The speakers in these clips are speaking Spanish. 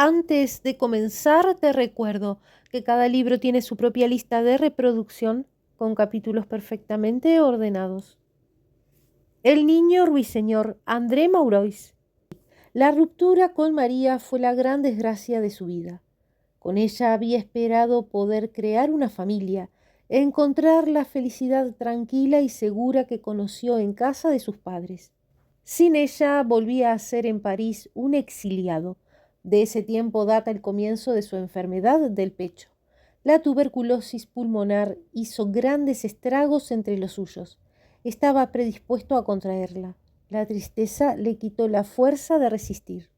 Antes de comenzar, te recuerdo que cada libro tiene su propia lista de reproducción con capítulos perfectamente ordenados. El niño ruiseñor André Maurois. La ruptura con María fue la gran desgracia de su vida. Con ella había esperado poder crear una familia, encontrar la felicidad tranquila y segura que conoció en casa de sus padres. Sin ella volvía a ser en París un exiliado. De ese tiempo data el comienzo de su enfermedad del pecho. La tuberculosis pulmonar hizo grandes estragos entre los suyos. Estaba predispuesto a contraerla. La tristeza le quitó la fuerza de resistir.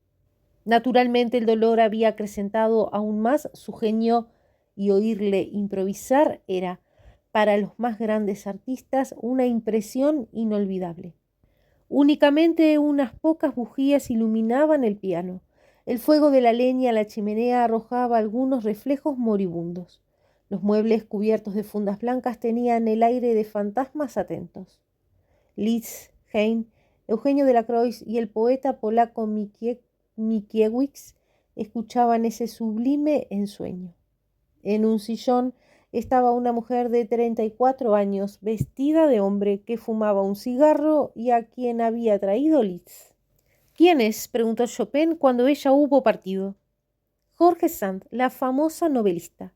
Naturalmente el dolor había acrecentado aún más su genio y oírle improvisar era, para los más grandes artistas, una impresión inolvidable. Únicamente unas pocas bujías iluminaban el piano. El fuego de la leña a la chimenea arrojaba algunos reflejos moribundos. Los muebles cubiertos de fundas blancas tenían el aire de fantasmas atentos. Liszt, Heine, Eugenio de la Croix y el poeta polaco Mickiewicz escuchaban ese sublime ensueño. En un sillón estaba una mujer de 34 años, vestida de hombre, que fumaba un cigarro y a quien había traído Liszt. ¿Quién es?, preguntó Chopin cuando ella hubo partido. Jorge Sand, la famosa novelista.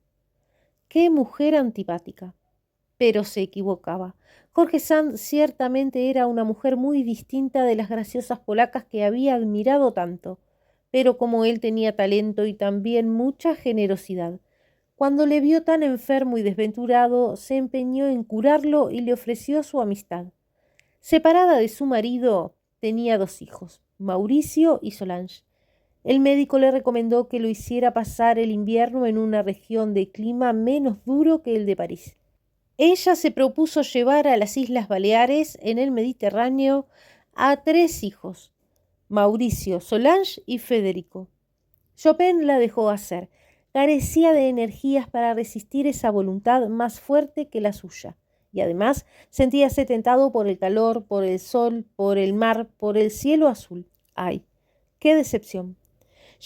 ¡Qué mujer antipática! Pero se equivocaba. Jorge Sand ciertamente era una mujer muy distinta de las graciosas polacas que había admirado tanto, pero como él tenía talento y también mucha generosidad. Cuando le vio tan enfermo y desventurado, se empeñó en curarlo y le ofreció su amistad. Separada de su marido, tenía 2 hijos, Mauricio y Solange. El médico le recomendó que lo hiciera pasar el invierno en una región de clima menos duro que el de París. Ella se propuso llevar a las Islas Baleares, en el Mediterráneo, a 3 hijos, Mauricio, Solange y Federico. Chopin la dejó hacer. Carecía de energías para resistir esa voluntad más fuerte que la suya, y además sentíase tentado por el calor, por el sol, por el mar, por el cielo azul. ¡Ay, qué decepción!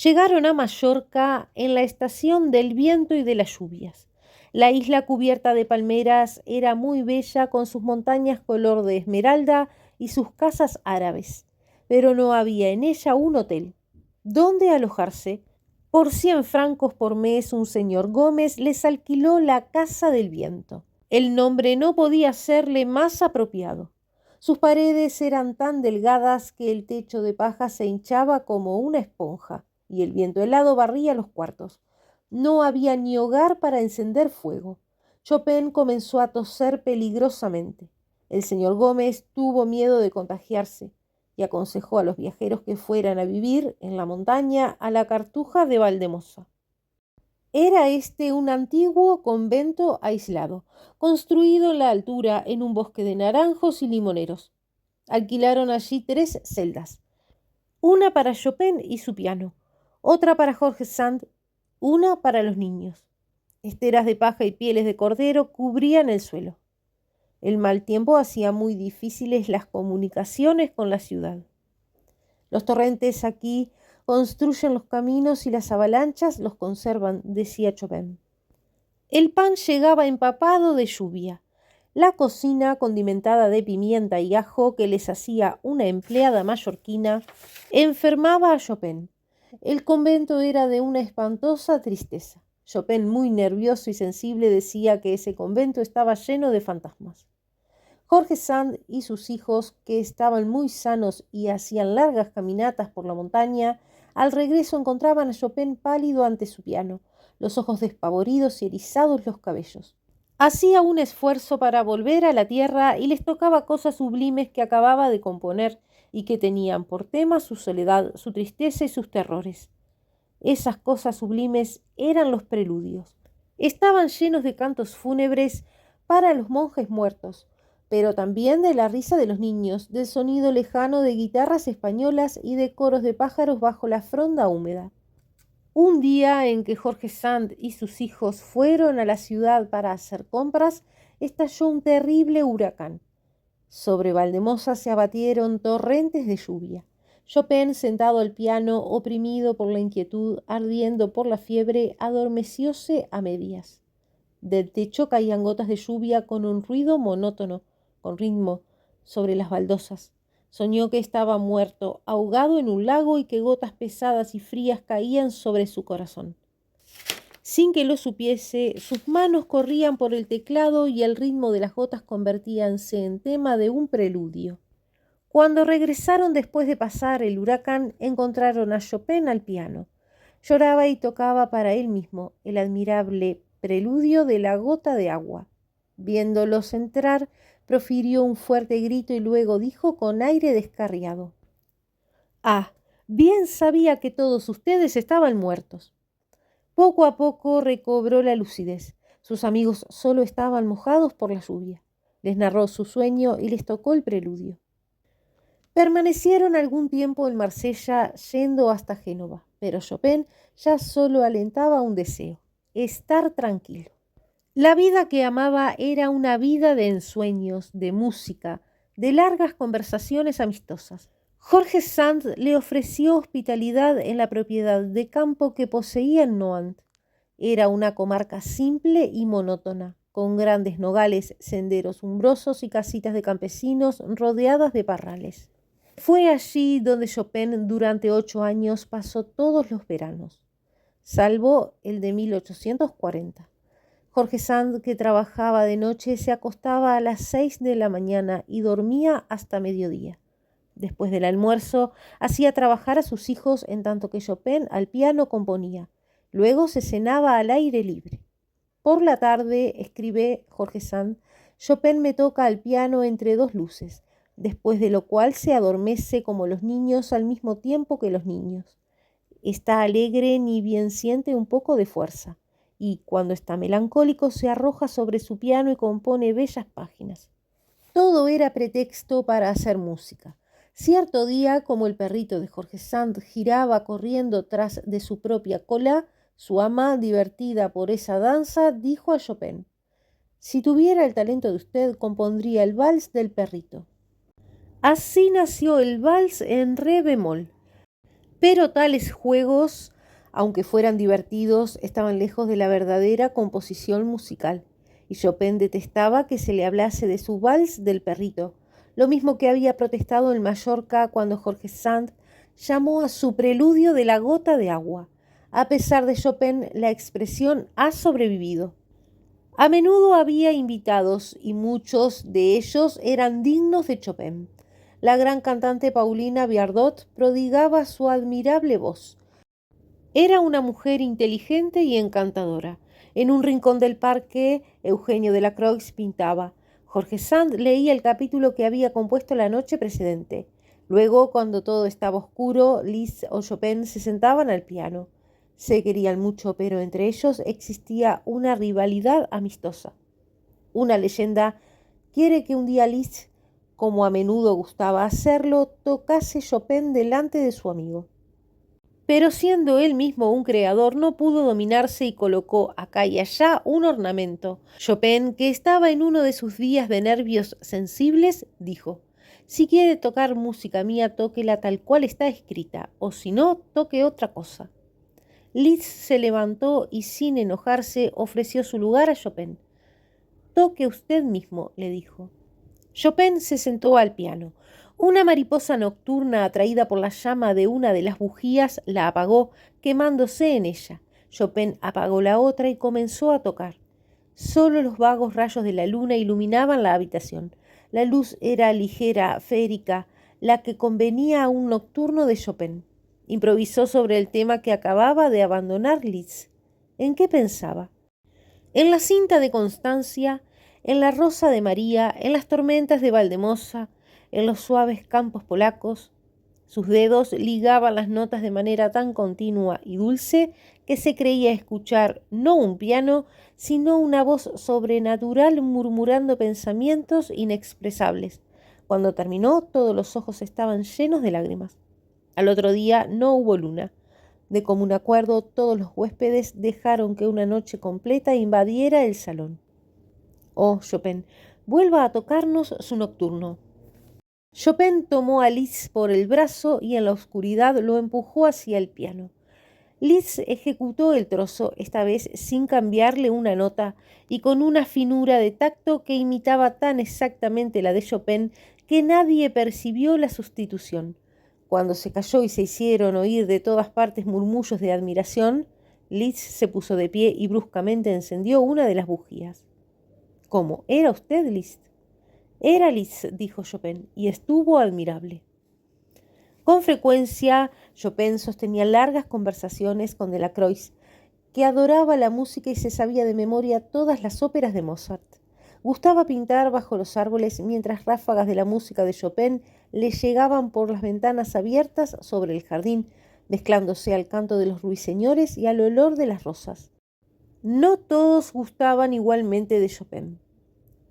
Llegaron a Mallorca en la estación del viento y de las lluvias. La isla cubierta de palmeras era muy bella, con sus montañas color de esmeralda y sus casas árabes, pero no había en ella un hotel. ¿Dónde alojarse? Por 100 francos por mes un señor Gómez les alquiló la Casa del Viento. El nombre no podía serle más apropiado. Sus paredes eran tan delgadas que el techo de paja se hinchaba como una esponja y el viento helado barría los cuartos. No había ni hogar para encender fuego. Chopin comenzó a toser peligrosamente. El señor Gómez tuvo miedo de contagiarse y aconsejó a los viajeros que fueran a vivir en la montaña a la Cartuja de Valdemosa. Era este un antiguo convento aislado, construido en la altura en un bosque de naranjos y limoneros. Alquilaron allí 3 celdas, una para Chopin y su piano, otra para Jorge Sand, una para los niños. Esteras de paja y pieles de cordero cubrían el suelo. El mal tiempo hacía muy difíciles las comunicaciones con la ciudad. Los torrentes aquí construyen los caminos y las avalanchas los conservan, decía Chopin. El pan llegaba empapado de lluvia. La cocina, condimentada de pimienta y ajo que les hacía una empleada mallorquina, enfermaba a Chopin. El convento era de una espantosa tristeza. Chopin, muy nervioso y sensible, decía que ese convento estaba lleno de fantasmas. Jorge Sand y sus hijos, que estaban muy sanos y hacían largas caminatas por la montaña, al regreso encontraban a Chopin pálido ante su piano, los ojos despavoridos y erizados los cabellos. Hacía un esfuerzo para volver a la tierra y les tocaba cosas sublimes que acababa de componer y que tenían por tema su soledad, su tristeza y sus terrores. Esas cosas sublimes eran los preludios. Estaban llenos de cantos fúnebres para los monjes muertos, pero también de la risa de los niños, del sonido lejano de guitarras españolas y de coros de pájaros bajo la fronda húmeda. Un día en que Jorge Sand y sus hijos fueron a la ciudad para hacer compras, estalló un terrible huracán. Sobre Valdemosa se abatieron torrentes de lluvia. Chopin, sentado al piano, oprimido por la inquietud, ardiendo por la fiebre, adormecióse a medias. Del techo caían gotas de lluvia con un ruido monótono, con ritmo, sobre las baldosas. Soñó que estaba muerto, ahogado en un lago y que gotas pesadas y frías caían sobre su corazón. Sin que lo supiese, sus manos corrían por el teclado y el ritmo de las gotas convertíanse en tema de un preludio. Cuando regresaron después de pasar el huracán, encontraron a Chopin al piano. Lloraba y tocaba para él mismo el admirable preludio de la gota de agua. Viéndolos entrar, profirió un fuerte grito y luego dijo con aire descarriado: «Ah, bien sabía que todos ustedes estaban muertos». Poco a poco recobró la lucidez. Sus amigos solo estaban mojados por la lluvia. Les narró su sueño y les tocó el preludio. Permanecieron algún tiempo en Marsella, yendo hasta Génova, pero Chopin ya solo alentaba un deseo: estar tranquilo. La vida que amaba era una vida de ensueños, de música, de largas conversaciones amistosas. Jorge Sand le ofreció hospitalidad en la propiedad de campo que poseía en Nohant. Era una comarca simple y monótona, con grandes nogales, senderos umbrosos y casitas de campesinos rodeadas de parrales. Fue allí donde Chopin durante 8 años pasó todos los veranos, salvo el de 1840. Jorge Sand, que trabajaba de noche, se acostaba a las 6 de la mañana y dormía hasta mediodía. Después del almuerzo, hacía trabajar a sus hijos en tanto que Chopin al piano componía. Luego se cenaba al aire libre. Por la tarde, escribe Jorge Sand, Chopin me toca al piano entre 2 luces, después de lo cual se adormece como los niños al mismo tiempo que los niños. Está alegre ni bien siente un poco de fuerza, y cuando está melancólico se arroja sobre su piano y compone bellas páginas. Todo era pretexto para hacer música. Cierto día, como el perrito de Jorge Sand giraba corriendo tras de su propia cola, su ama, divertida por esa danza, dijo a Chopin: «Si tuviera el talento de usted, compondría el vals del perrito». Así nació el vals en re bemol. Pero tales juegos, aunque fueran divertidos, estaban lejos de la verdadera composición musical, y Chopin detestaba que se le hablase de su vals del perrito, lo mismo que había protestado en Mallorca cuando Jorge Sand llamó a su preludio de la gota de agua. A pesar de Chopin, la expresión ha sobrevivido. A menudo había invitados y muchos de ellos eran dignos de Chopin. La gran cantante Paulina Viardot prodigaba su admirable voz. Era una mujer inteligente y encantadora. En un rincón del parque, Eugenio de la Croix pintaba. Jorge Sand leía el capítulo que había compuesto la noche precedente. Luego, cuando todo estaba oscuro, Liszt o Chopin se sentaban al piano. Se querían mucho, pero entre ellos existía una rivalidad amistosa. Una leyenda quiere que un día Liszt, como a menudo gustaba hacerlo, tocase Chopin delante de su amigo. Pero siendo él mismo un creador, no pudo dominarse y colocó acá y allá un ornamento. Chopin, que estaba en uno de sus días de nervios sensibles, dijo: «Si quiere tocar música mía, tóquela tal cual está escrita, o si no, toque otra cosa». Liszt se levantó y, sin enojarse, ofreció su lugar a Chopin. «Toque usted mismo», le dijo. Chopin se sentó al piano. Una mariposa nocturna, atraída por la llama de una de las bujías, la apagó, quemándose en ella. Chopin apagó la otra y comenzó a tocar. Solo los vagos rayos de la luna iluminaban la habitación. La luz era ligera, férica, la que convenía a un nocturno de Chopin. Improvisó sobre el tema que acababa de abandonar Liszt. ¿En qué pensaba? En la cinta de Constancia, en la rosa de María, en las tormentas de Valdemosa, en los suaves campos polacos. Sus dedos ligaban las notas de manera tan continua y dulce que se creía escuchar no un piano, sino una voz sobrenatural murmurando pensamientos inexpresables. Cuando terminó, todos los ojos estaban llenos de lágrimas. Al otro día no hubo luna. De común acuerdo, todos los huéspedes dejaron que una noche completa invadiera el salón. Oh, Chopin, vuelva a tocarnos su nocturno. Chopin tomó a Liszt por el brazo y en la oscuridad lo empujó hacia el piano. Liszt ejecutó el trozo, esta vez sin cambiarle una nota y con una finura de tacto que imitaba tan exactamente la de Chopin que nadie percibió la sustitución. Cuando se calló y se hicieron oír de todas partes murmullos de admiración, Liszt se puso de pie y bruscamente encendió una de las bujías. ¿Cómo? ¿Era usted Liszt? Era Liszt, dijo Chopin, y estuvo admirable. Con frecuencia, Chopin sostenía largas conversaciones con Delacroix, que adoraba la música y se sabía de memoria todas las óperas de Mozart. Gustaba pintar bajo los árboles mientras ráfagas de la música de Chopin le llegaban por las ventanas abiertas sobre el jardín, mezclándose al canto de los ruiseñores y al olor de las rosas. No todos gustaban igualmente de Chopin.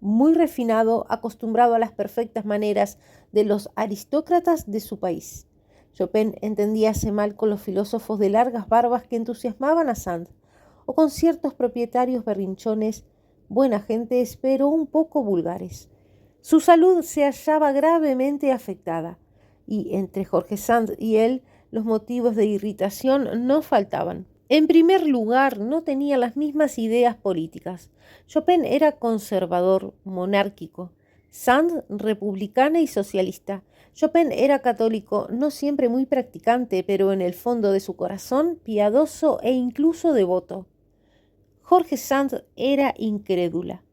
Muy refinado, acostumbrado a las perfectas maneras de los aristócratas de su país. Chopin entendíase mal con los filósofos de largas barbas que entusiasmaban a Sand, o con ciertos propietarios berrinchones, buena gentes, pero un poco vulgares. Su salud se hallaba gravemente afectada, y entre Jorge Sand y él los motivos de irritación no faltaban. En primer lugar, no tenía las mismas ideas políticas. Chopin era conservador, monárquico. Sand, republicana y socialista. Chopin era católico, no siempre muy practicante, pero en el fondo de su corazón piadoso e incluso devoto. Jorge Sand era incrédula.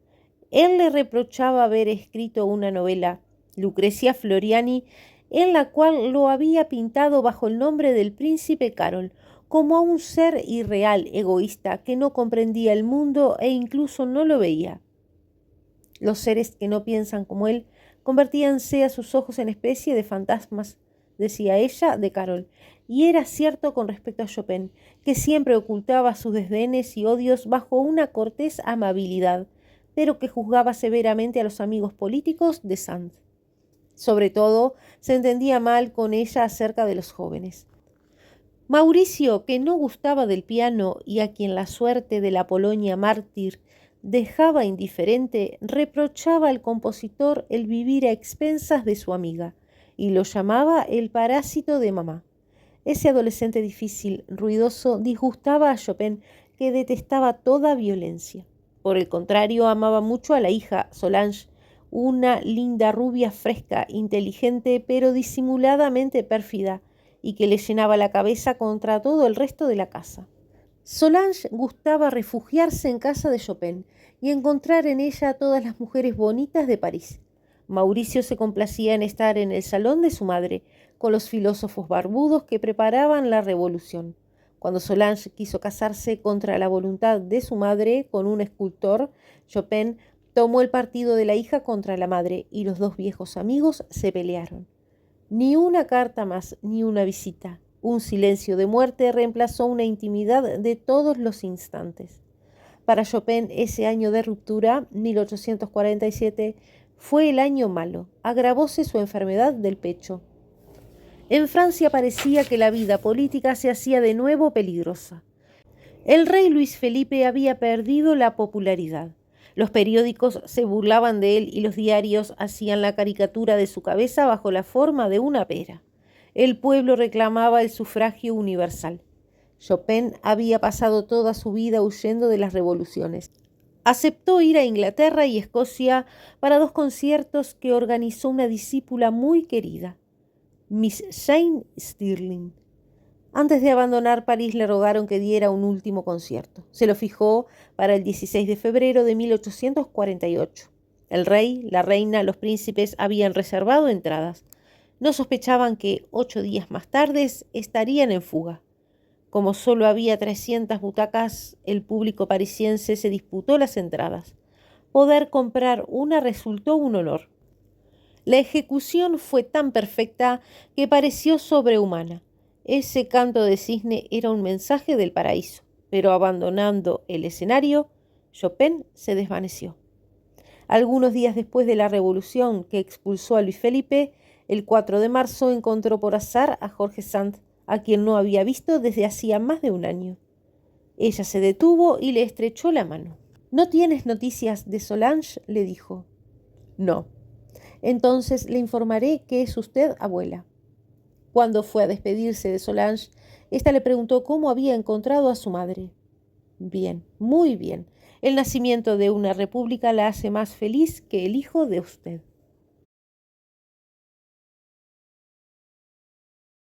Él le reprochaba haber escrito una novela, Lucrecia Floriani, en la cual lo había pintado bajo el nombre del príncipe Carol, como a un ser irreal, egoísta, que no comprendía el mundo e incluso no lo veía. Los seres que no piensan como él convertíanse a sus ojos en especie de fantasmas, decía ella de Carol, y era cierto con respecto a Chopin, que siempre ocultaba sus desdenes y odios bajo una cortés amabilidad, pero que juzgaba severamente a los amigos políticos de Sand. Sobre todo, se entendía mal con ella acerca de los jóvenes. Mauricio, que no gustaba del piano y a quien la suerte de la Polonia mártir dejaba indiferente, reprochaba al compositor el vivir a expensas de su amiga y lo llamaba el parásito de mamá. Ese adolescente difícil, ruidoso, disgustaba a Chopin, que detestaba toda violencia. Por el contrario, amaba mucho a la hija, Solange, una linda rubia fresca, inteligente, pero disimuladamente pérfida, y que le llenaba la cabeza contra todo el resto de la casa. Solange gustaba refugiarse en casa de Chopin y encontrar en ella a todas las mujeres bonitas de París. Mauricio se complacía en estar en el salón de su madre, con los filósofos barbudos que preparaban la revolución. Cuando Solange quiso casarse contra la voluntad de su madre con un escultor, Chopin tomó el partido de la hija contra la madre y los dos viejos amigos se pelearon. Ni una carta más, ni una visita. Un silencio de muerte reemplazó una intimidad de todos los instantes. Para Chopin, ese año de ruptura, 1847, fue el año malo. Agravóse su enfermedad del pecho. En Francia parecía que la vida política se hacía de nuevo peligrosa. El rey Luis Felipe había perdido la popularidad. Los periódicos se burlaban de él y los diarios hacían la caricatura de su cabeza bajo la forma de una pera. El pueblo reclamaba el sufragio universal. Chopin había pasado toda su vida huyendo de las revoluciones. Aceptó ir a Inglaterra y Escocia para 2 conciertos que organizó una discípula muy querida, Miss Jane Stirling. Antes de abandonar París le rogaron que diera un último concierto. Se lo fijó para el 16 de febrero de 1848. El rey, la reina, los príncipes habían reservado entradas. No sospechaban que 8 días más tarde estarían en fuga. Como solo había 300 butacas, el público parisiense se disputó las entradas. Poder comprar una resultó un honor. La ejecución fue tan perfecta que pareció sobrehumana. Ese canto de cisne era un mensaje del paraíso, pero abandonando el escenario, Chopin se desvaneció. Algunos días después de la revolución que expulsó a Luis Felipe, el 4 de marzo encontró por azar a Jorge Sand, a quien no había visto desde hacía más de un año. Ella se detuvo y le estrechó la mano. «¿No tienes noticias de Solange?», le dijo. «No». Entonces le informaré que es usted abuela. Cuando fue a despedirse de Solange, ésta le preguntó cómo había encontrado a su madre. Bien, muy bien. El nacimiento de una república la hace más feliz que el hijo de usted.